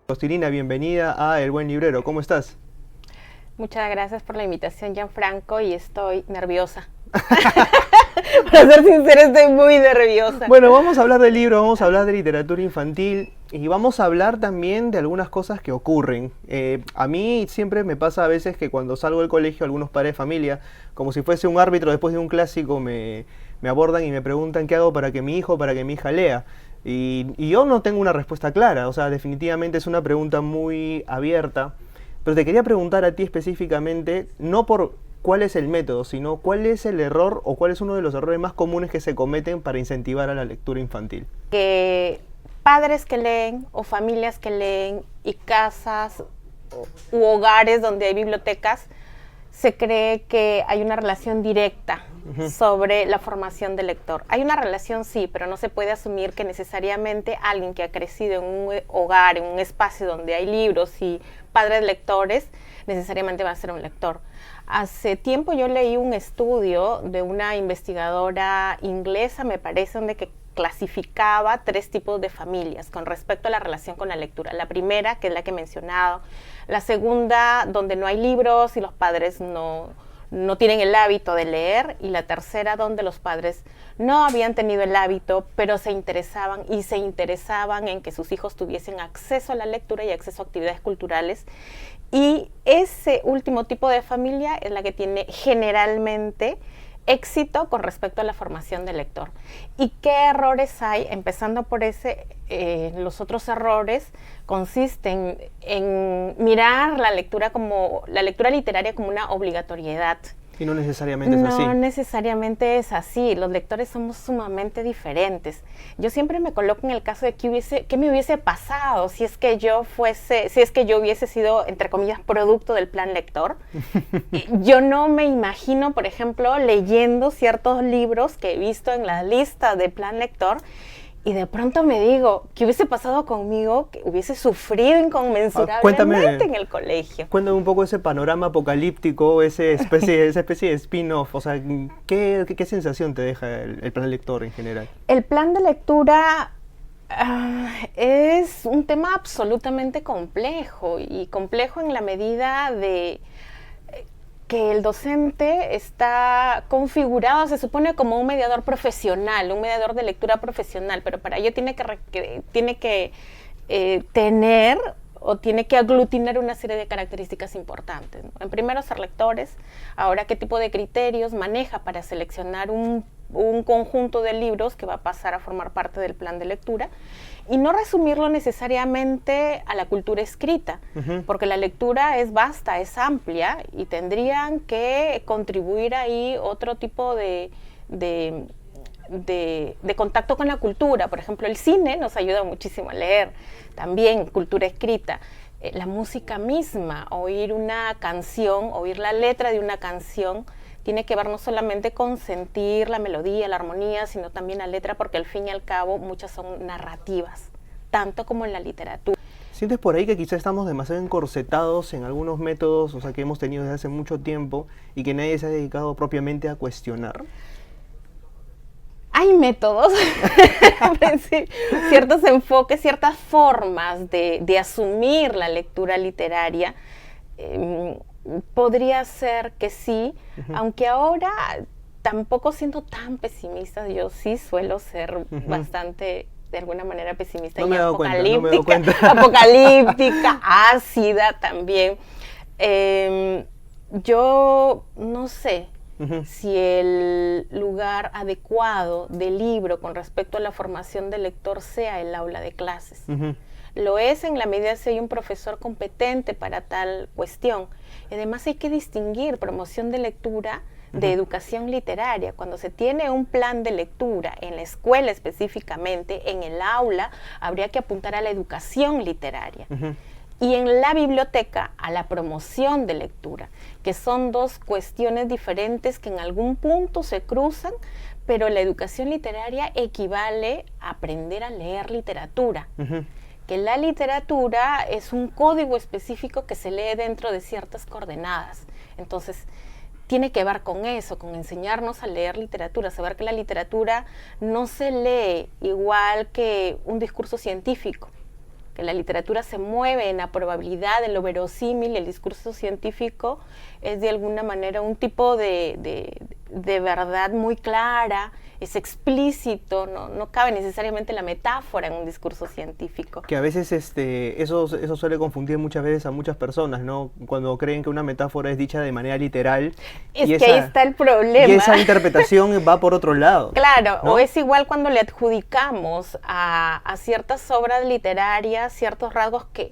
Costilina, bienvenida a El Buen Librero. ¿Cómo estás? Muchas gracias por la invitación, Gianfranco, y estoy nerviosa. Para ser sincera, estoy muy nerviosa. Bueno, vamos a hablar del libro, vamos a hablar de literatura infantil y vamos a hablar también de algunas cosas que ocurren. A mí siempre me pasa a veces que cuando salgo del colegio, algunos padres de familia, como si fuese un árbitro después de un clásico, me abordan y me preguntan qué hago para que mi hijo, para que mi hija lea. Y yo no tengo una respuesta clara, o sea, definitivamente es una pregunta muy abierta. Pero te quería preguntar a ti específicamente, no por cuál es el método, sino cuál es el error o cuál es uno de los errores más comunes que se cometen para incentivar a la lectura infantil. Que padres que leen o familias que leen y casas u hogares donde hay bibliotecas, se cree que hay una relación directa sobre la formación del lector. Hay una relación, sí, pero no se puede asumir que necesariamente alguien que ha crecido en un hogar, en un espacio donde hay libros y padres lectores, necesariamente va a ser un lector. Hace tiempo yo leí un estudio de una investigadora inglesa, me parece, donde que clasificaba 3 tipos de familias con respecto a la relación con la lectura. La primera, que es la que he mencionado. La segunda, donde no hay libros y los padres no tienen el hábito de leer. Y la tercera, donde los padres no habían tenido el hábito, pero se interesaban en que sus hijos tuviesen acceso a la lectura y acceso a actividades culturales. Y ese último tipo de familia es la que tiene generalmente éxito con respecto a la formación del lector. ¿Y qué errores hay? Empezando por ese, los otros errores consisten en mirar la lectura literaria como una obligatoriedad. Y no necesariamente es así. No necesariamente es así. Los lectores somos sumamente diferentes. Yo siempre me coloco en el caso de qué me hubiese pasado si es que yo hubiese sido, entre comillas, producto del plan lector. Yo no me imagino, por ejemplo, leyendo ciertos libros que he visto en la lista de plan lector. Y de pronto me digo, ¿qué hubiese pasado conmigo? Que hubiese sufrido inconmensurablemente en el colegio. Cuéntame un poco ese panorama apocalíptico, esa especie de spin-off. O sea, ¿qué sensación te deja el plan lector en general? El plan de lectura es un tema absolutamente complejo, y complejo en la medida de que el docente está configurado, se supone, como un mediador profesional, un mediador de lectura profesional, pero para ello tiene que tener o tiene que aglutinar una serie de características importantes, ¿no? En primero, ser lectores. Ahora, ¿qué tipo de criterios maneja para seleccionar un conjunto de libros que va a pasar a formar parte del plan de lectura? Y no resumirlo necesariamente a la cultura escrita, porque la lectura es vasta, es amplia, y tendrían que contribuir ahí otro tipo de contacto con la cultura. Por ejemplo, el cine nos ayuda muchísimo a leer, también cultura escrita. La música misma, oír una canción, oír la letra de una canción, tiene que ver no solamente con sentir la melodía, la armonía, sino también la letra, porque al fin y al cabo muchas son narrativas, tanto como en la literatura. ¿Sientes por ahí que quizás estamos demasiado encorsetados en algunos métodos, o sea, que hemos tenido desde hace mucho tiempo y que nadie se ha dedicado propiamente a cuestionar? Hay métodos, ciertos enfoques, ciertas formas de asumir la lectura literaria. Podría ser que sí, aunque ahora tampoco siento tan pesimista. Yo sí suelo ser bastante, de alguna manera, pesimista y apocalíptica, ácida también. Yo no sé si el lugar adecuado del libro con respecto a la formación del lector sea el aula de clases. Lo es en la medida si hay un profesor competente para tal cuestión. Y además hay que distinguir promoción de lectura de educación literaria. Cuando se tiene un plan de lectura en la escuela específicamente, en el aula, habría que apuntar a la educación literaria. Y en la biblioteca, a la promoción de lectura, que son 2 cuestiones diferentes que en algún punto se cruzan, pero la educación literaria equivale a aprender a leer literatura. Que la literatura es un código específico que se lee dentro de ciertas coordenadas. Entonces, tiene que ver con eso, con enseñarnos a leer literatura, saber que la literatura no se lee igual que un discurso científico, que la literatura se mueve en la probabilidad, en lo verosímil, el discurso científico es de alguna manera un tipo de verdad muy clara, es explícito, no cabe necesariamente la metáfora en un discurso científico. Que a veces eso suele confundir muchas veces a muchas personas, ¿no? Cuando creen que una metáfora es dicha de manera literal. Es que ahí está el problema. Y esa interpretación va por otro lado. Claro, ¿no? O es igual cuando le adjudicamos a ciertas obras literarias ciertos rasgos que,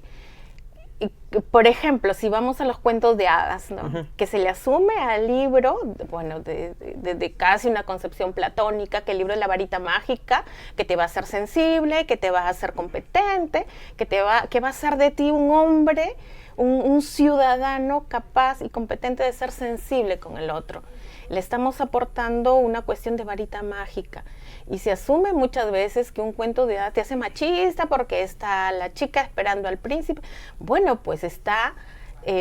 por ejemplo, si vamos a los cuentos de hadas, ¿no? Uh-huh. Que se le asume al libro, bueno, de casi una concepción platónica, que el libro es la varita mágica, que te va a hacer sensible, que te va a hacer competente, que va a hacer de ti un hombre, un ciudadano capaz y competente de ser sensible con el otro. Le estamos aportando una cuestión de varita mágica. Y se asume muchas veces que un cuento de hadas te hace machista porque está la chica esperando al príncipe. Bueno, pues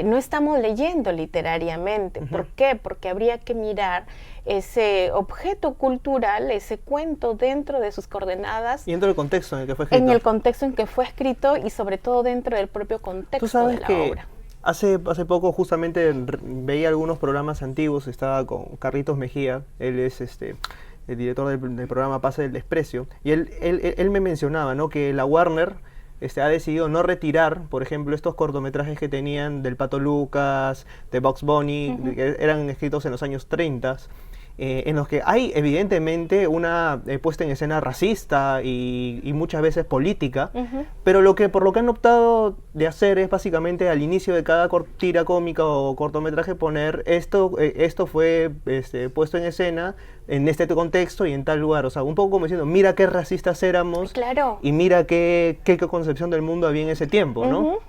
no estamos leyendo literariamente. Uh-huh. ¿Por qué? Porque habría que mirar ese objeto cultural, ese cuento dentro de sus coordenadas. Y dentro del contexto en el que fue escrito. En el contexto en que fue escrito y sobre todo dentro del propio contexto de la obra. Hace poco justamente veía algunos programas antiguos, estaba con Carlitos Mejía, él es el director del programa Pase del Desprecio, y él me mencionaba, ¿no?, que la Warner ha decidido no retirar, por ejemplo, estos cortometrajes que tenían del Pato Lucas, de Bugs Bunny, uh-huh. que eran escritos en los años 30, en los que hay evidentemente una puesta en escena racista y muchas veces política, uh-huh. pero por lo que han optado de hacer es básicamente al inicio de cada tira cómica o cortometraje poner esto fue puesto en escena en este contexto y en tal lugar, o sea, un poco como diciendo, mira qué racistas éramos, claro. Y mira qué concepción del mundo había en ese tiempo, ¿no? Uh-huh.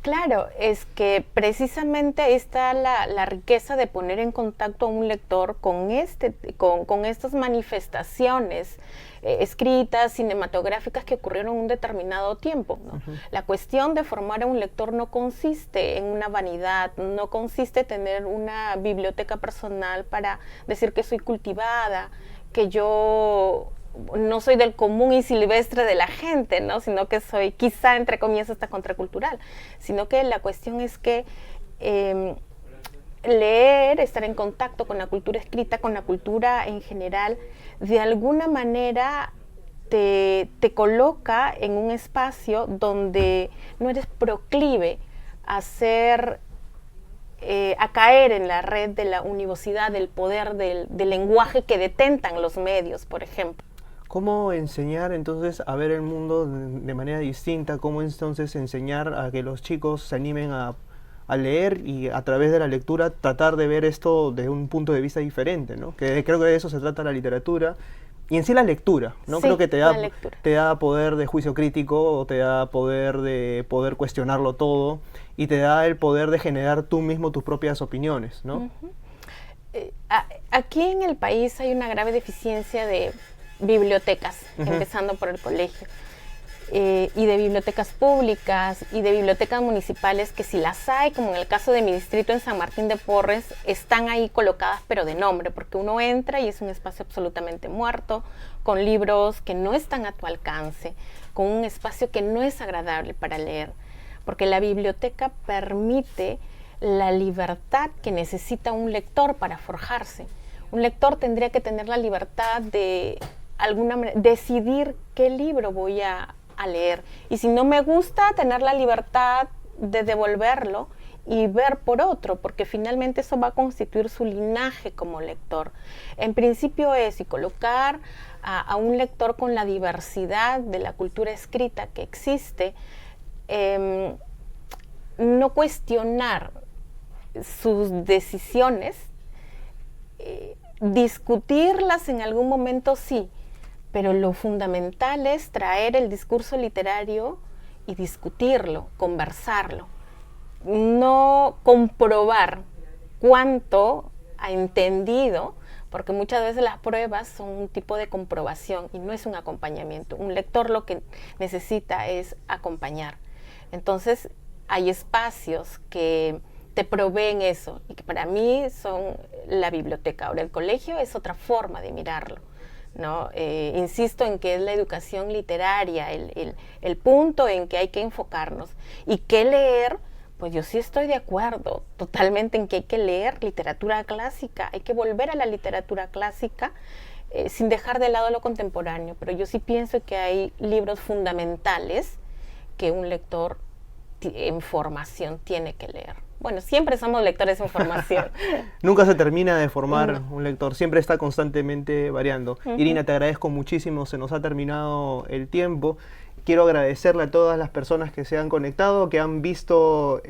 Claro, es que precisamente está la riqueza de poner en contacto a un lector con estas manifestaciones escritas, cinematográficas que ocurrieron en un determinado tiempo, ¿no? Uh-huh. La cuestión de formar a un lector no consiste en una vanidad, no consiste en tener una biblioteca personal para decir que soy cultivada, que yo no soy del común y silvestre de la gente, ¿no? Sino que soy, quizá, entre comillas, hasta contracultural. Sino que la cuestión es que leer, estar en contacto con la cultura escrita, con la cultura en general, de alguna manera te coloca en un espacio donde no eres proclive a caer en la red de la univocidad, del poder del lenguaje que detentan los medios, por ejemplo. ¿Cómo enseñar entonces a ver el mundo de manera distinta? ¿Cómo entonces enseñar a que los chicos se animen a leer y a través de la lectura tratar de ver esto desde un punto de vista diferente, ¿no? Que creo que de eso se trata la literatura y en sí la lectura, ¿no? Sí, creo que te da poder de juicio crítico, o te da poder de poder cuestionarlo todo y te da el poder de generar tú mismo tus propias opiniones, ¿no? Uh-huh. Aquí en el país hay una grave deficiencia de bibliotecas, uh-huh. empezando por el colegio, y de bibliotecas públicas y de bibliotecas municipales que si las hay, como en el caso de mi distrito en San Martín de Porres, están ahí colocadas pero de nombre, porque uno entra y es un espacio absolutamente muerto, con libros que no están a tu alcance, con un espacio que no es agradable para leer, porque la biblioteca permite la libertad que necesita un lector para forjarse. Un lector tendría que tener la libertad de alguna manera decidir qué libro voy a leer, y si no me gusta, tener la libertad de devolverlo y ver por otro, porque finalmente eso va a constituir su linaje como lector. En principio es y colocar a un lector con la diversidad de la cultura escrita que existe, no cuestionar sus decisiones, discutirlas en algún momento sí, pero lo fundamental es traer el discurso literario y discutirlo, conversarlo, no comprobar cuánto ha entendido, porque muchas veces las pruebas son un tipo de comprobación y no es un acompañamiento. Un lector lo que necesita es acompañar. Entonces hay espacios que te proveen eso y que para mí son la biblioteca. Ahora el colegio es otra forma de mirarlo. ¿no? Insisto en que es la educación literaria el punto en que hay que enfocarnos. ¿Y qué leer? Pues yo sí estoy de acuerdo totalmente en que hay que leer literatura clásica, hay que volver a la literatura clásica sin dejar de lado lo contemporáneo, pero yo sí pienso que hay libros fundamentales que un lector en formación tiene que leer. Bueno, siempre somos lectores en formación. Nunca se termina de formar un lector, siempre está constantemente variando. Irina, te agradezco muchísimo, se nos ha terminado el tiempo. Quiero agradecerle a todas las personas que se han conectado, que han visto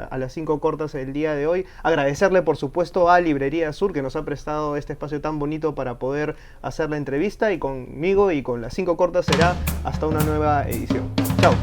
a las 5 cortas el día de hoy. Agradecerle, por supuesto, a Librería Sur, que nos ha prestado este espacio tan bonito para poder hacer la entrevista. Y conmigo y con las 5 cortas será hasta una nueva edición. Chao.